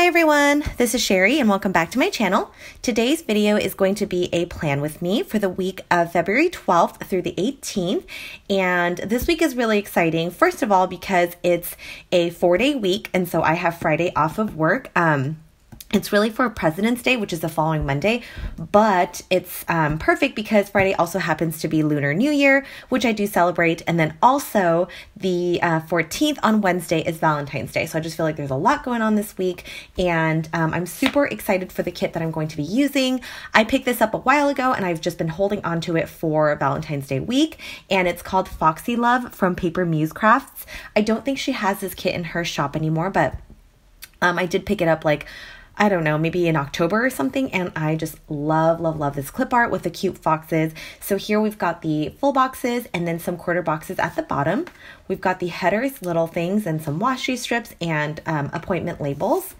Hi everyone, this is Sherry and welcome back to my channel. Today's video is going to be a plan with me for the week of February 12th through the 18th. And this week is really exciting. First of all, because it's a 4-day week and so I have Friday off of work. It's really for President's Day, which is the following Monday, but it's perfect because Friday also happens to be Lunar New Year, which I do celebrate. And then also the 14th on Wednesday is Valentine's Day. So I just feel like there's a lot going on this week and I'm super excited for the kit that I'm going to be using. I picked this up a while ago and I've just been holding on to it for Valentine's Day week. And it's called Foxy Love from Muse Crafts. I don't think she has this kit in her shop anymore, but I did pick it up I don't know, maybe in October or something, and I just love this clip art with the cute foxes. So here we've got the full boxes and then some quarter boxes at the bottom. We've got the headers, little things, and some washi strips and appointment labels.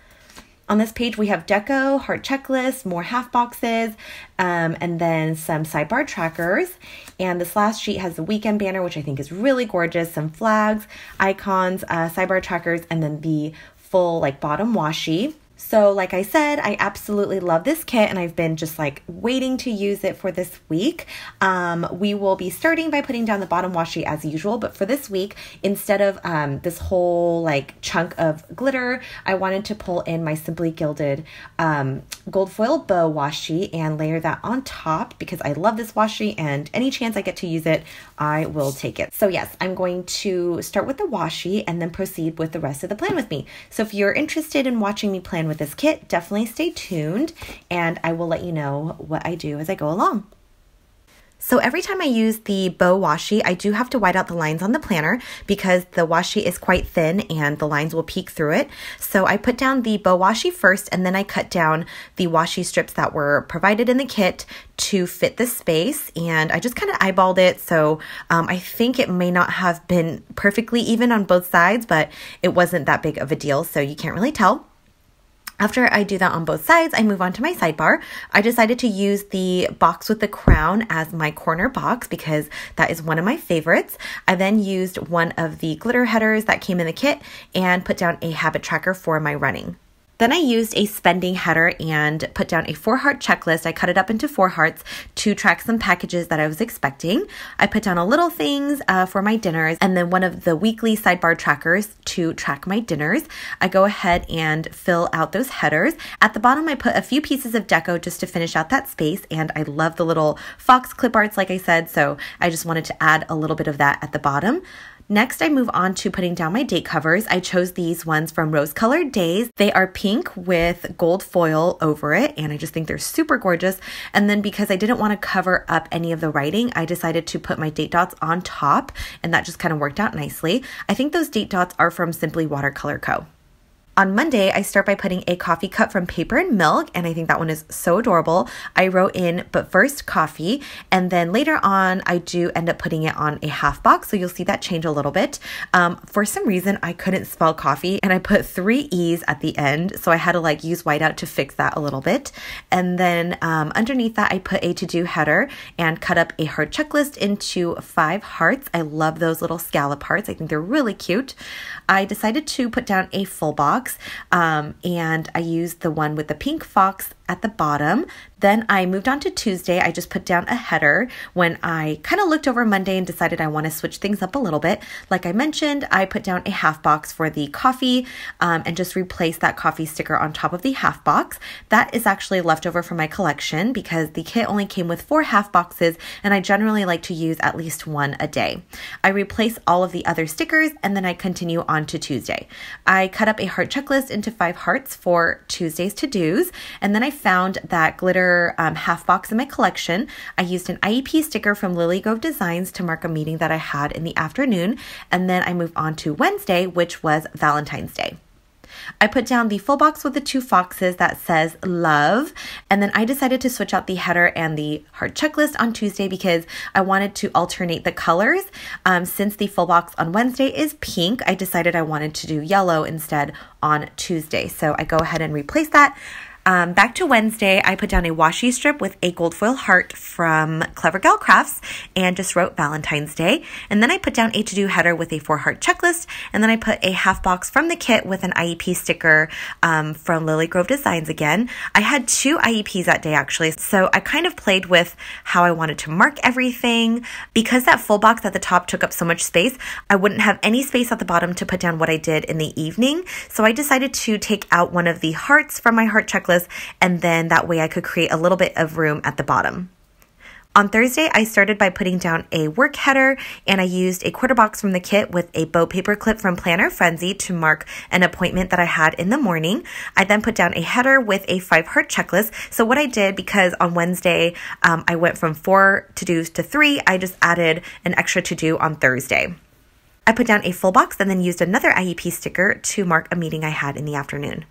On this page, we have deco, heart checklist, more half boxes, and then some sidebar trackers. And this last sheet has the weekend banner, which I think is really gorgeous, some flags, icons, sidebar trackers, and then the full bottom washi. So like I said, I absolutely love this kit and I've been just waiting to use it for this week. We will be starting by putting down the bottom washi as usual, but for this week, instead of this whole chunk of glitter, I wanted to pull in my Simply Gilded gold foil bow washi and layer that on top because I love this washi and any chance I get to use it, I will take it. So yes, I'm going to start with the washi and then proceed with the rest of the plan with me. So if you're interested in watching me plan with this kit, definitely stay tuned and I will let you know what I do as I go along. So every time I use the bow washi, I do have to white out the lines on the planner because the washi is quite thin and the lines will peek through it. So I put down the bow washi first and then I cut down the washi strips that were provided in the kit to fit the space, and I just kind of eyeballed it. So I think it may not have been perfectly even on both sides, but it wasn't that big of a deal, so you can't really tell. After I do that on both sides, I move on to my sidebar. I decided to use the box with the crown as my corner box because that is one of my favorites. I then used one of the glitter headers that came in the kit and put down a habit tracker for my running. Then I used a spending header and put down a 4-heart checklist. I cut it up into 4 hearts to track some packages that I was expecting. I put down a little things for my dinners and then one of the weekly sidebar trackers to track my dinners. I go ahead and fill out those headers. At the bottom, I put a few pieces of deco just to finish out that space, and I love the little fox clip arts like I said, so I just wanted to add a little bit of that at the bottom. Next, I move on to putting down my date covers. I chose these ones from Rose Colored Days. They are pink with gold foil over it, and I just think they're super gorgeous. And then because I didn't want to cover up any of the writing, I decided to put my date dots on top, and that just kind of worked out nicely. I think those date dots are from Simply Watercolor Co. On Monday, I start by putting a coffee cup from Paper and Milk, and I think that one is so adorable. I wrote in, but first coffee, and then later on, I do end up putting it on a half box, so you'll see that change a little bit. For some reason, I couldn't spell coffee, and I put 3 E's at the end, so I had to use whiteout to fix that a little bit. And then underneath that, I put a to-do header and cut up a heart checklist into 5 hearts. I love those little scallop hearts. I think they're really cute. I decided to put down a full box. And I used the one with the pink fox at the bottom. Then I moved on to Tuesday. I just put down a header when I kind of looked over Monday and decided I want to switch things up a little bit. Like I mentioned, I put down a half box for the coffee and just replaced that coffee sticker on top of the half box. That is actually leftover from my collection because the kit only came with 4 half boxes and I generally like to use at least 1 a day. I replace all of the other stickers and then I continue on to Tuesday. I cut up a heart checklist into 5 hearts for Tuesday's to-dos, and then I found that glitter half box in my collection. I used an IEP sticker from Lily Grove Designs to mark a meeting that I had in the afternoon, and then I moved on to Wednesday, which was Valentine's Day. I put down the full box with the 2 foxes that says love, and then I decided to switch out the header and the heart checklist on Tuesday because I wanted to alternate the colors. Since the full box on Wednesday is pink, I decided I wanted to do yellow instead on Tuesday. So I go ahead and replace that. Back to Wednesday, I put down a washi strip with a gold foil heart from Clever Gal Crafts and just wrote Valentine's Day. And then I put down a to-do header with a 4-heart checklist. And then I put a half box from the kit with an IEP sticker from Lily Grove Designs again. I had 2 IEPs that day actually, so I kind of played with how I wanted to mark everything. Because that full box at the top took up so much space, I wouldn't have any space at the bottom to put down what I did in the evening. So I decided to take out one of the hearts from my heart checklist, and then that way I could create a little bit of room at the bottom. On Thursday, I started by putting down a work header, and I used a quarter box from the kit with a bow paper clip from Planner Frenzy to mark an appointment that I had in the morning. I then put down a header with a 5-heart checklist. So what I did, because on Wednesday, I went from 4 to-dos to 3, I just added an extra to-do on Thursday. I put down a full box and then used another IEP sticker to mark a meeting I had in the afternoon.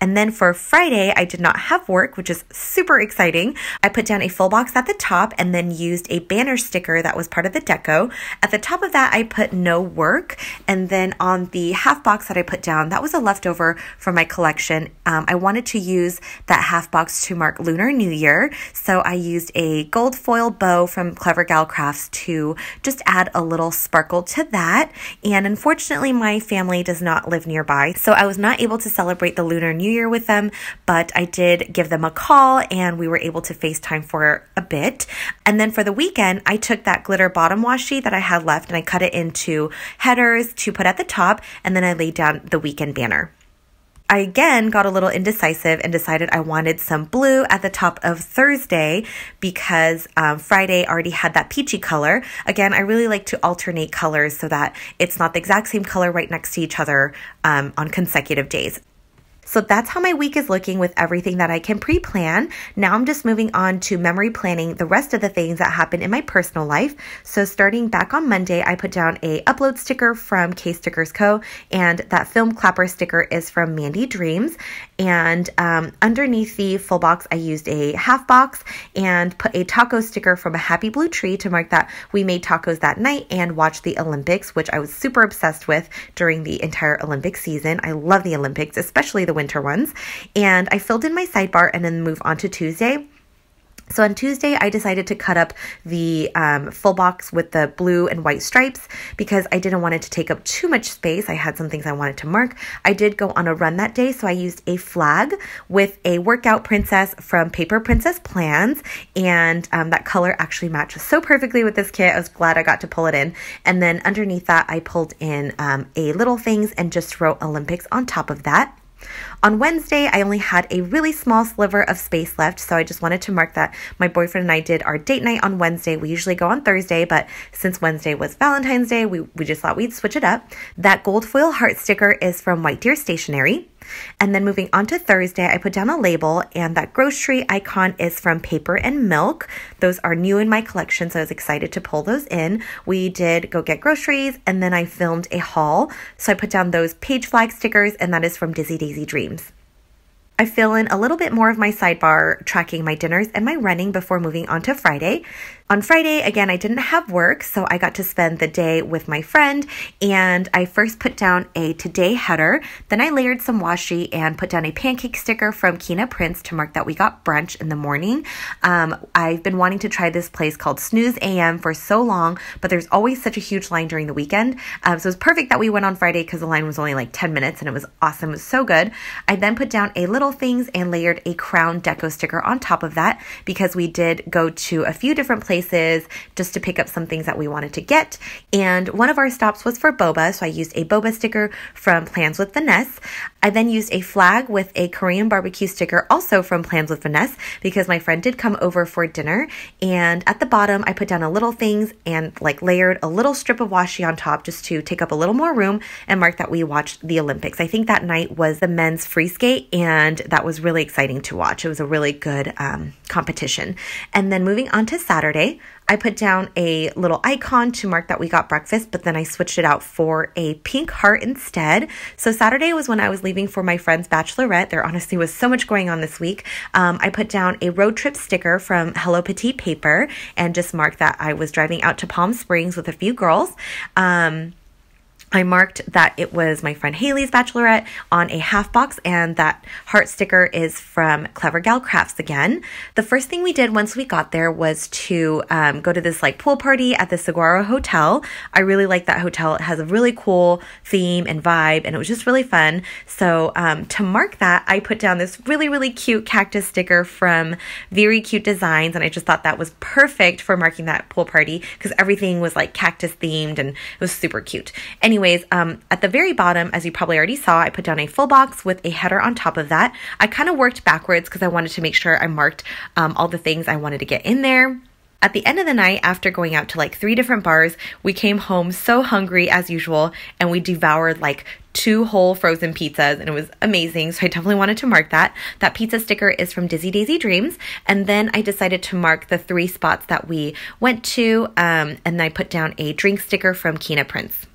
And then for Friday, I did not have work, which is super exciting. I put down a full box at the top and then used a banner sticker that was part of the deco. At the top of that, I put no work. And then on the half box that I put down, that was a leftover from my collection. I wanted to use that half box to mark Lunar New Year. So I used a gold foil bow from Clever Gal Crafts to just add a little sparkle to that. And unfortunately, my family does not live nearby, so I was not able to celebrate the Lunar New Year with them, but I did give them a call and we were able to FaceTime for a bit. And then for the weekend, I took that glitter bottom washi that I had left and I cut it into headers to put at the top, and then I laid down the weekend banner. I again got a little indecisive and decided I wanted some blue at the top of Thursday because Friday already had that peachy color. Again, I really like to alternate colors so that it's not the exact same color right next to each other on consecutive days. So that's how my week is looking with everything that I can pre-plan. Now I'm just moving on to memory planning the rest of the things that happen in my personal life. So starting back on Monday, I put down a upload sticker from K Stickers Co. And that film clapper sticker is from Mandy Dreams. And underneath the full box, I used a half box and put a taco sticker from a Happy Blue Tree to mark that we made tacos that night and watched the Olympics, which I was super obsessed with during the entire Olympic season. I love the Olympics, especially the winter ones. And I filled in my sidebar and then move on to Tuesday. So on Tuesday, I decided to cut up the full box with the blue and white stripes because I didn't want it to take up too much space. I had some things I wanted to mark. I did go on a run that day, so I used a flag with a workout princess from Paper Princess Plans, and that color actually matches so perfectly with this kit. I was glad I got to pull it in. And then underneath that, I pulled in a little things and just wrote Olympics on top of that. On Wednesday, I only had a really small sliver of space left, so I just wanted to mark that my boyfriend and I did our date night on Wednesday. We usually go on Thursday, but since Wednesday was Valentine's Day, we just thought we'd switch it up. That gold foil heart sticker is from White Deer Stationery. And then moving on to Thursday, I put down a label, and that grocery icon is from Paper and Milk. Those are new in my collection, so I was excited to pull those in. We did go get groceries, and then I filmed a haul. So I put down those page flag stickers, and that is from Dizzy Daisy Dreams. I fill in a little bit more of my sidebar tracking my dinners and my running before moving on to Friday. On Friday, again, I didn't have work, so I got to spend the day with my friend, and I first put down a today header, then I layered some washi and put down a pancake sticker from Kina Prince to mark that we got brunch in the morning. I've been wanting to try this place called Snooze AM for so long, but there's always such a huge line during the weekend, so it was perfect that we went on Friday because the line was only like 10 minutes and it was awesome. It was so good. I then put down a little things and layered a crown deco sticker on top of that because we did go to a few different places just to pick up some things that we wanted to get. And one of our stops was for boba, so I used a boba sticker from Plans with Vanessa. I then used a flag with a Korean barbecue sticker also from Plans with Vanessa because my friend did come over for dinner. And at the bottom, I put down a little things and like layered a little strip of washi on top just to take up a little more room and mark that we watched the Olympics. I think that night was the men's free skate, and that was really exciting to watch. It was a really good competition. And then moving on to Saturday, I put down a little icon to mark that we got breakfast, but then I switched it out for a pink heart instead. So Saturday was when I was leaving for my friend's bachelorette. There honestly was so much going on this week. I put down a road trip sticker from Hello Petite Paper and just marked that I was driving out to Palm Springs with a few girls. I marked that it was my friend Haley's bachelorette on a half box, and that heart sticker is from Clever Gal Crafts again. The first thing we did once we got there was to go to this like pool party at the Saguaro Hotel. I really like that hotel. It has a really cool theme and vibe, and it was just really fun. So to mark that, I put down this really, really cute cactus sticker from Very Cute Designs, and I just thought that was perfect for marking that pool party because everything was like cactus themed and it was super cute. Anyways, at the very bottom, as you probably already saw, I put down a full box with a header on top of that. I kind of worked backwards because I wanted to make sure I marked all the things I wanted to get in there. At the end of the night, after going out to like 3 different bars, we came home so hungry as usual, and we devoured like 2 whole frozen pizzas, and it was amazing. So I definitely wanted to mark that. That pizza sticker is from Dizzy Daisy Dreams. And then I decided to mark the 3 spots that we went to, and then I put down a drink sticker from Kina Prince.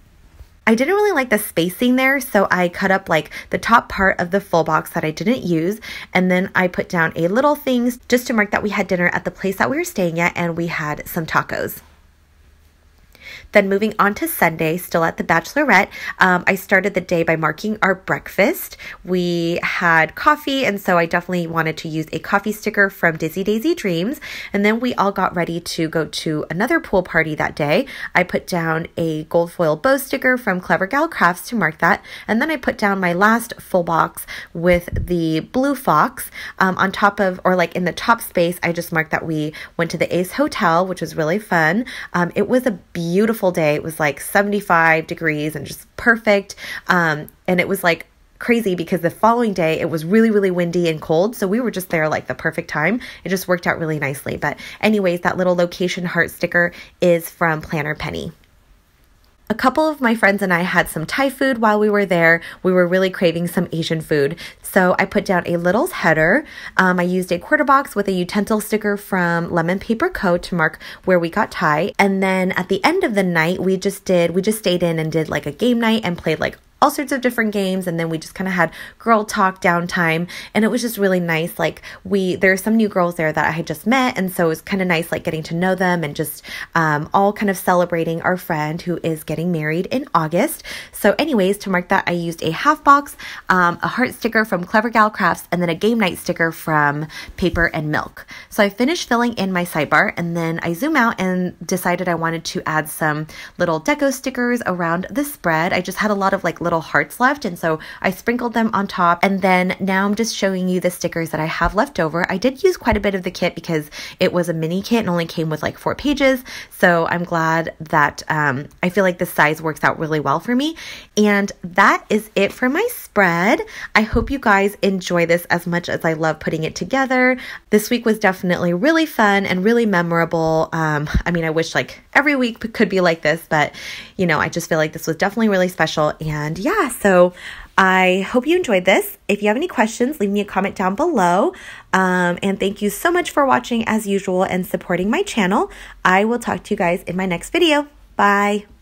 I didn't really like the spacing there, so I cut up like the top part of the full box that I didn't use, and then I put down a little things just to mark that we had dinner at the place that we were staying at, and we had some tacos. Then moving on to Sunday, still at the bachelorette, I started the day by marking our breakfast. We had coffee, and so I definitely wanted to use a coffee sticker from Dizzy Daisy Dreams. And then we all got ready to go to another pool party that day. I put down a gold foil bow sticker from Clever Gal Crafts to mark that. And then I put down my last full box with the blue fox on top of, or like in the top space, I just marked that we went to the Ace Hotel, which was really fun. It was a beautiful day. It was like 75 degrees and just perfect. And it was like crazy because the following day it was really, really windy and cold. So we were just there like the perfect time. It just worked out really nicely. But anyways, that little location heart sticker is from Planner Penny. A couple of my friends and I had some Thai food while we were there. We were really craving some Asian food. So I put down a Little's header. I used a quarter box with a utensil sticker from Lemon Paper Co. to mark where we got Thai. And then at the end of the night, we just stayed in and did like a game night and played like all sorts of different games, and then we just kind of had girl talk downtime, and it was just really nice. Like there are some new girls there that I had just met, and so it was kind of nice like getting to know them and just all kind of celebrating our friend who is getting married in August. So anyways, to mark that, I used a half box, a heart sticker from Clever Gal Crafts, and then a game night sticker from Paper and Milk. So I finished filling in my sidebar, and then I zoom out and decided I wanted to add some little deco stickers around the spread. I just had a lot of like little hearts left, and so I sprinkled them on top. And then now I'm just showing you the stickers that I have left over. I did use quite a bit of the kit because it was a mini kit and only came with like 4 pages, so I'm glad that I feel like the size works out really well for me. And that is it for my spread. I hope you guys enjoy this as much as I love putting it together. This week was definitely really fun and really memorable. I mean, I wish like every week could be like this, but you know, I just feel like this was definitely really special. And yeah, so I hope you enjoyed this. If you have any questions, leave me a comment down below. And thank you so much for watching as usual and supporting my channel. I will talk to you guys in my next video. Bye.